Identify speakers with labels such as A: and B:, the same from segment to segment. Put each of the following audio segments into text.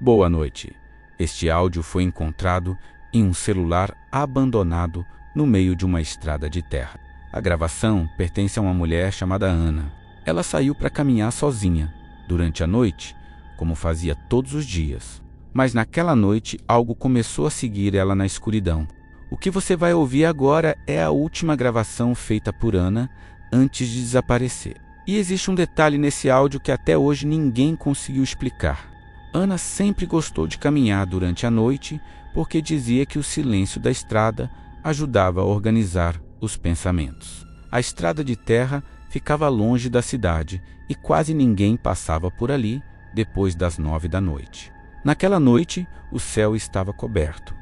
A: Boa noite. Este áudio foi encontrado em um celular abandonado no meio de uma estrada de terra. A gravação pertence a uma mulher chamada Ana. Ela saiu para caminhar sozinha durante a noite, como fazia todos os dias. Mas naquela noite algo começou a seguir ela na escuridão. O que você vai ouvir agora é a última gravação feita por Ana antes de desaparecer. E existe um detalhe nesse áudio que até hoje ninguém conseguiu explicar. Ana sempre gostou de caminhar durante a noite porque dizia que o silêncio da estrada ajudava a organizar os pensamentos. A estrada de terra ficava longe da cidade e quase ninguém passava por ali depois das 9 da noite. Naquela noite, o céu estava coberto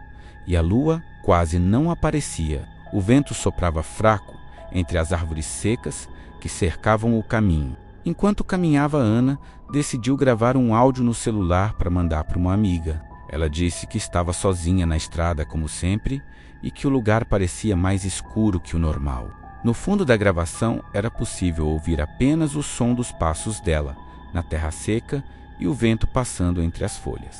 A: e a lua quase não aparecia. O vento soprava fraco entre as árvores secas que cercavam o caminho. Enquanto caminhava, Ana decidiu gravar um áudio no celular para mandar para uma amiga. Ela disse que estava sozinha na estrada, como sempre, e que o lugar parecia mais escuro que o normal. No fundo da gravação, era possível ouvir apenas o som dos passos dela na terra seca e o vento passando entre as folhas.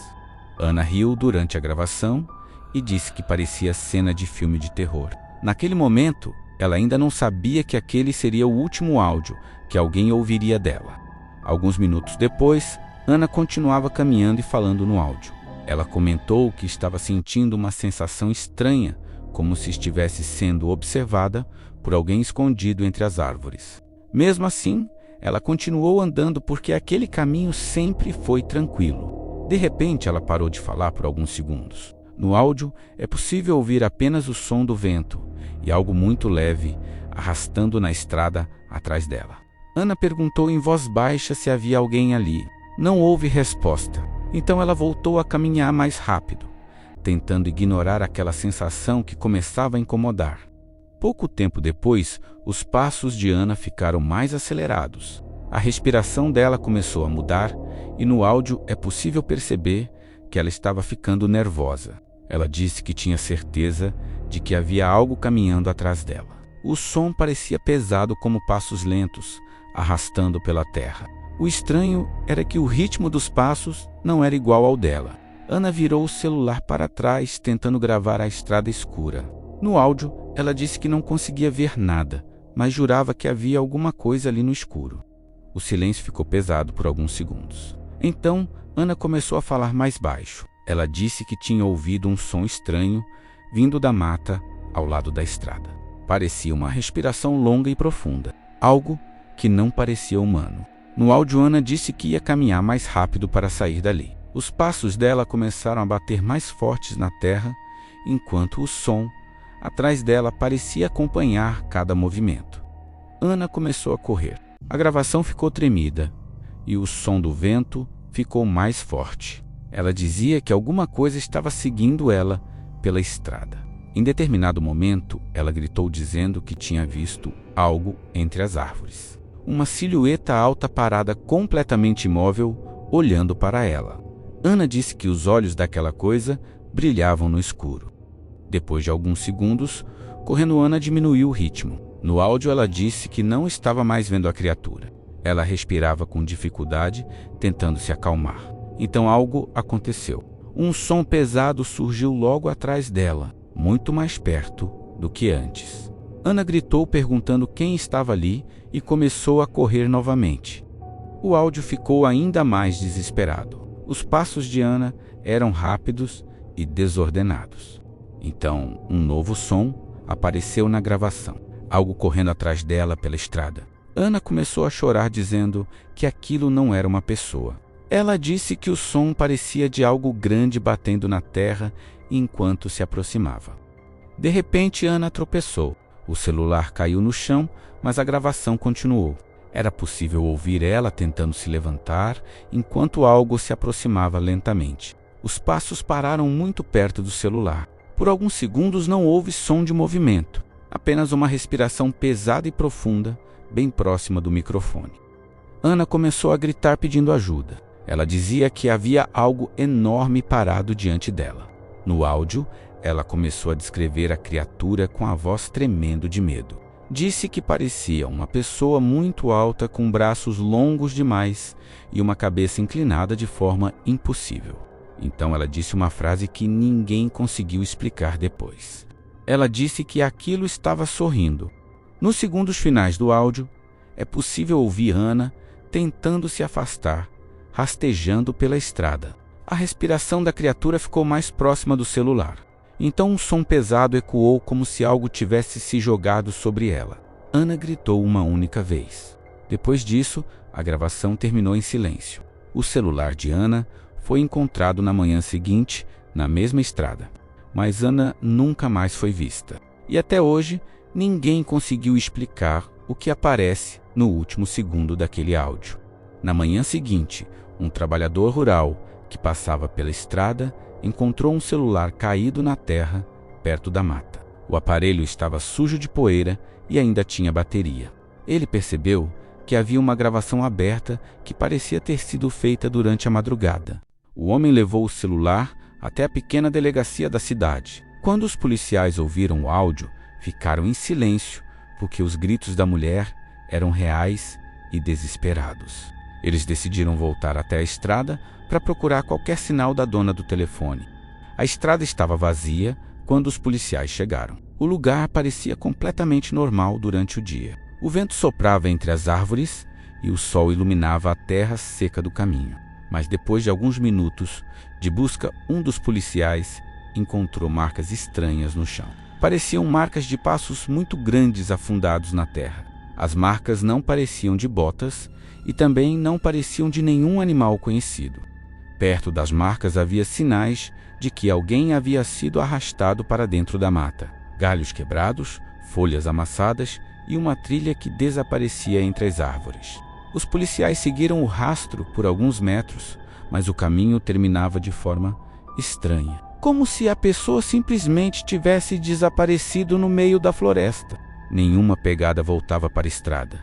A: Ana riu durante a gravação e disse que parecia cena de filme de terror. Naquele momento, ela ainda não sabia que aquele seria o último áudio que alguém ouviria dela. Alguns minutos depois, Ana continuava caminhando e falando no áudio. Ela comentou que estava sentindo uma sensação estranha, como se estivesse sendo observada por alguém escondido entre as árvores. Mesmo assim, ela continuou andando porque aquele caminho sempre foi tranquilo. De repente, ela parou de falar por alguns segundos. No áudio, é possível ouvir apenas o som do vento e algo muito leve arrastando na estrada atrás dela. Ana perguntou em voz baixa se havia alguém ali. Não houve resposta. Então ela voltou a caminhar mais rápido, tentando ignorar aquela sensação que começava a incomodar. Pouco tempo depois, os passos de Ana ficaram mais acelerados. A respiração dela começou a mudar e no áudio é possível perceber que ela estava ficando nervosa. Ela disse que tinha certeza de que havia algo caminhando atrás dela. O som parecia pesado como passos lentos, arrastando pela terra. O estranho era que o ritmo dos passos não era igual ao dela. Ana virou o celular para trás, tentando gravar a estrada escura. No áudio, ela disse que não conseguia ver nada, mas jurava que havia alguma coisa ali no escuro. O silêncio ficou pesado por alguns segundos. Então, Ana começou a falar mais baixo. Ela disse que tinha ouvido um som estranho vindo da mata ao lado da estrada. Parecia uma respiração longa e profunda, algo que não parecia humano. No áudio, Ana disse que ia caminhar mais rápido para sair dali. Os passos dela começaram a bater mais fortes na terra, enquanto o som atrás dela parecia acompanhar cada movimento. Ana começou a correr. A gravação ficou tremida e o som do vento ficou mais forte. Ela dizia que alguma coisa estava seguindo ela pela estrada. Em determinado momento, ela gritou dizendo que tinha visto algo entre as árvores. Uma silhueta alta parada completamente imóvel, olhando para ela. Ana disse que os olhos daquela coisa brilhavam no escuro. Depois de alguns segundos, correndo, Ana diminuiu o ritmo. No áudio, ela disse que não estava mais vendo a criatura. Ela respirava com dificuldade, tentando se acalmar. Então algo aconteceu. Um som pesado surgiu logo atrás dela, muito mais perto do que antes. Ana gritou perguntando quem estava ali e começou a correr novamente. O áudio ficou ainda mais desesperado. Os passos de Ana eram rápidos e desordenados. Então, um novo som apareceu na gravação, algo correndo atrás dela pela estrada. Ana começou a chorar dizendo que aquilo não era uma pessoa. Ela disse que o som parecia de algo grande batendo na terra enquanto se aproximava. De repente, Ana tropeçou. O celular caiu no chão, mas a gravação continuou. Era possível ouvir ela tentando se levantar enquanto algo se aproximava lentamente. Os passos pararam muito perto do celular. Por alguns segundos não houve som de movimento, apenas uma respiração pesada e profunda, bem próxima do microfone. Ana começou a gritar pedindo ajuda. Ela dizia que havia algo enorme parado diante dela. No áudio, ela começou a descrever a criatura com a voz tremendo de medo. Disse que parecia uma pessoa muito alta com braços longos demais e uma cabeça inclinada de forma impossível. Então ela disse uma frase que ninguém conseguiu explicar depois. Ela disse que aquilo estava sorrindo. Nos segundos finais do áudio, é possível ouvir Ana tentando se afastar, rastejando pela estrada. A respiração da criatura ficou mais próxima do celular. Então um som pesado ecoou como se algo tivesse se jogado sobre ela. Ana gritou uma única vez. Depois disso, a gravação terminou em silêncio. O celular de Ana foi encontrado na manhã seguinte, na mesma estrada. Mas Ana nunca mais foi vista. E até hoje, ninguém conseguiu explicar o que aparece no último segundo daquele áudio. Na manhã seguinte, um trabalhador rural que passava pela estrada encontrou um celular caído na terra, perto da mata. O aparelho estava sujo de poeira e ainda tinha bateria. Ele percebeu que havia uma gravação aberta que parecia ter sido feita durante a madrugada. O homem levou o celular até a pequena delegacia da cidade. Quando os policiais ouviram o áudio, ficaram em silêncio, porque os gritos da mulher eram reais e desesperados. Eles decidiram voltar até a estrada para procurar qualquer sinal da dona do telefone. A estrada estava vazia quando os policiais chegaram. O lugar parecia completamente normal durante o dia. O vento soprava entre as árvores e o sol iluminava a terra seca do caminho. Mas depois de alguns minutos de busca, um dos policiais encontrou marcas estranhas no chão. Pareciam marcas de passos muito grandes afundados na terra. As marcas não pareciam de botas e também não pareciam de nenhum animal conhecido. Perto das marcas havia sinais de que alguém havia sido arrastado para dentro da mata. Galhos quebrados, folhas amassadas e uma trilha que desaparecia entre as árvores. Os policiais seguiram o rastro por alguns metros, mas o caminho terminava de forma estranha, como se a pessoa simplesmente tivesse desaparecido no meio da floresta. Nenhuma pegada voltava para a estrada.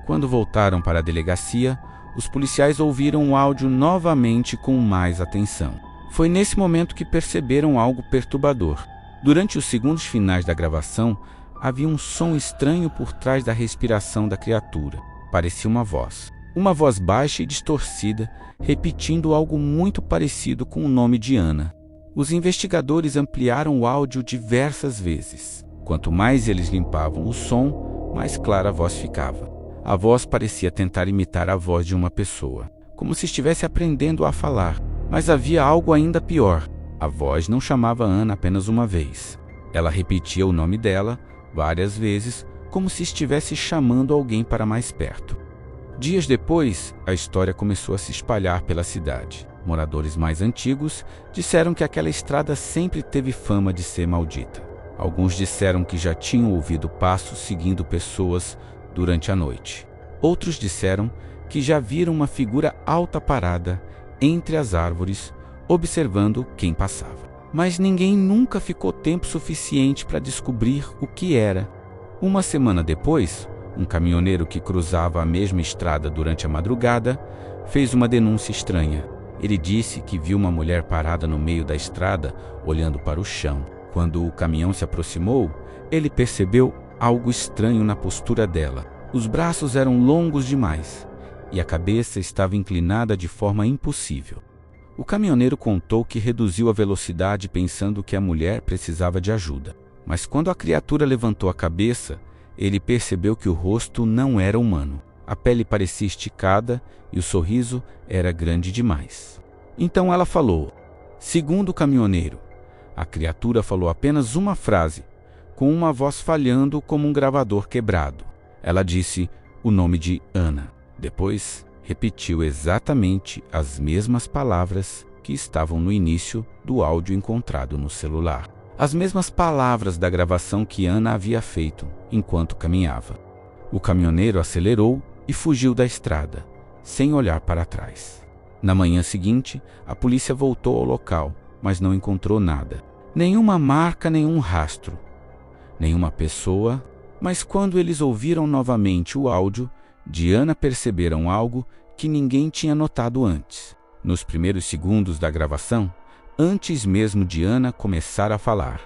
A: Quando voltaram para a delegacia, os policiais ouviram o áudio novamente com mais atenção. Foi nesse momento que perceberam algo perturbador. Durante os segundos finais da gravação, havia um som estranho por trás da respiração da criatura. Parecia uma voz baixa e distorcida, repetindo algo muito parecido com o nome de Ana. Os investigadores ampliaram o áudio diversas vezes. Quanto mais eles limpavam o som, mais clara a voz ficava. A voz parecia tentar imitar a voz de uma pessoa, como se estivesse aprendendo a falar. Mas havia algo ainda pior. A voz não chamava Ana apenas uma vez. Ela repetia o nome dela várias vezes, como se estivesse chamando alguém para mais perto. Dias depois, a história começou a se espalhar pela cidade. Moradores mais antigos disseram que aquela estrada sempre teve fama de ser maldita. Alguns disseram que já tinham ouvido passos seguindo pessoas durante a noite. Outros disseram que já viram uma figura alta parada entre as árvores, observando quem passava. Mas ninguém nunca ficou tempo suficiente para descobrir o que era. Uma semana depois, um caminhoneiro que cruzava a mesma estrada durante a madrugada fez uma denúncia estranha. Ele disse que viu uma mulher parada no meio da estrada, olhando para o chão. Quando o caminhão se aproximou, ele percebeu algo estranho na postura dela. Os braços eram longos demais e a cabeça estava inclinada de forma impossível. O caminhoneiro contou que reduziu a velocidade pensando que a mulher precisava de ajuda. Mas quando a criatura levantou a cabeça, ele percebeu que o rosto não era humano. A pele parecia esticada e o sorriso era grande demais. Então ela falou: segundo o caminhoneiro, a criatura falou apenas uma frase, com uma voz falhando como um gravador quebrado. Ela disse o nome de Ana. Depois, repetiu exatamente as mesmas palavras que estavam no início do áudio encontrado no celular. As mesmas palavras da gravação que Ana havia feito enquanto caminhava. O caminhoneiro acelerou e fugiu da estrada, sem olhar para trás. Na manhã seguinte, a polícia voltou ao local, mas não encontrou nada. Nenhuma marca, nenhum rastro, nenhuma pessoa. Mas quando eles ouviram novamente o áudio, de Ana perceberam algo que ninguém tinha notado antes. Nos primeiros segundos da gravação, antes mesmo de Ana começar a falar,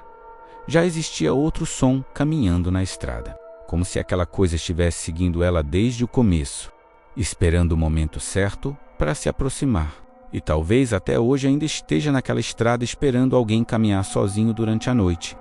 A: já existia outro som caminhando na estrada, como se aquela coisa estivesse seguindo ela desde o começo, esperando o momento certo para se aproximar. e talvez até hoje ainda esteja naquela estrada esperando alguém caminhar sozinho durante a noite.